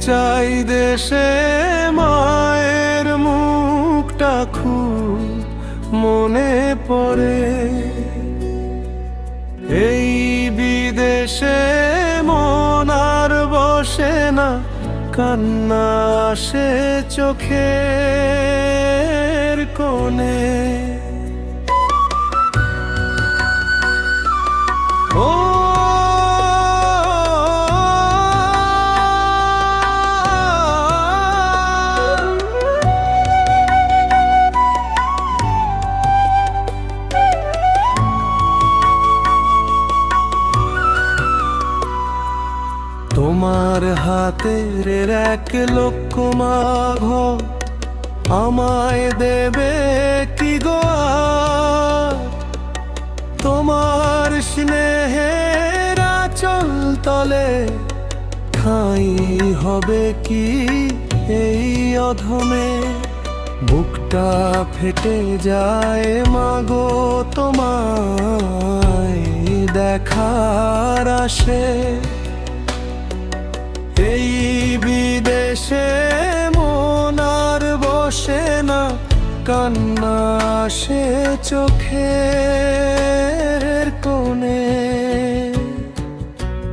চাই দেশে মায়ের মুখটা খুব মনে পড়ে। এই বিদেশে মন আর বসে না, কান্না আসে চোখের কোণে। ও তোমার হাতের এক লোকমা ঘর আমায় দেবে কি গো আর? তোমার স্নেহের আঁচল তলে ঠাঁই হবে কি এই অধমে? বুকটা ফেটে যায় মাগো তোমায় দেখার আসে। এই বিদেশে মন আর বসে না, কান্না আসে চোখের কোণে।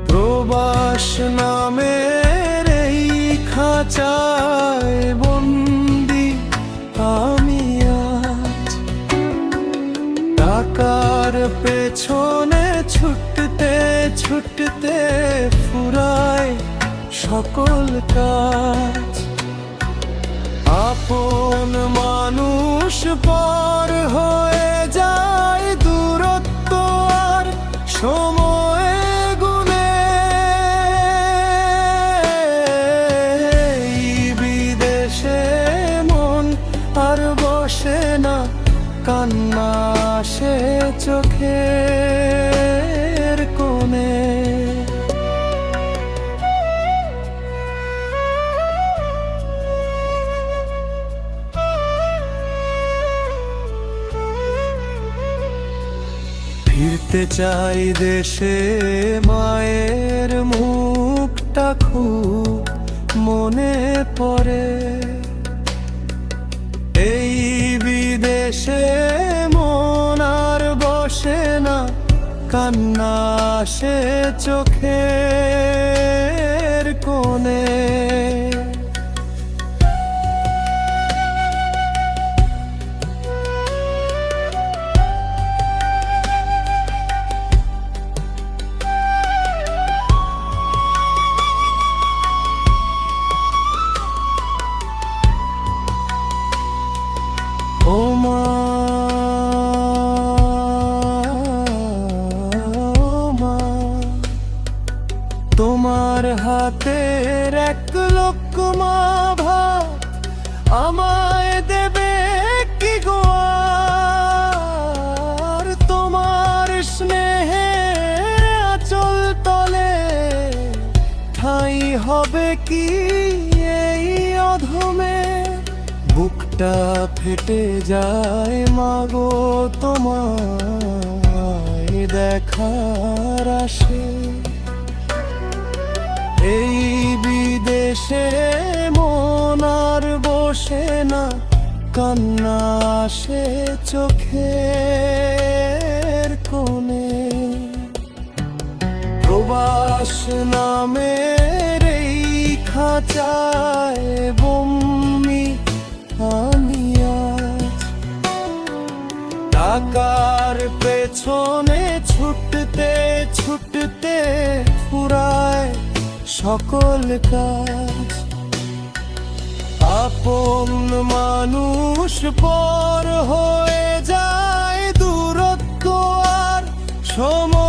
প্রবাস নামের এই খাঁচায় বন্দি আমি আজ, টাকার পেছনে ছুটতে ছুটতে ফুরায় সকল কাজ। আপন মানুষ পর হয়ে যায় দূরত্ব আর সময় গুনে। এই বিদেশে মন আর বসে না, কান্না আসে চোখের কোণে। ফিরতে চাই দেশে মায়ের মুখটা খুব মনে পড়ে। এই বিদেশে মন আর বসে না, কান্না আসে চোখের কোণে। ও মা, তোমার হাতের এক লোকমা ভাত আমায় দেবে কি গো আর? তোমার স্নেহের আঁচল তলে ঠাঁই হবে কি এই অধমে? বুকটা ফেটে যায় মাগো তোমায় দেখার আসে। এই বিদেশে মন আর বসে না, কান্না আসে চোখের কোণে। প্রবাস নামের এই খাঁচায় বন্দি আমি আজ, টাকার পেছনে ছুটতে ছুটতে ফুরায় সকল কাজ। আপন মানুষ পর হয়ে যায় দূরত্ব আর সময়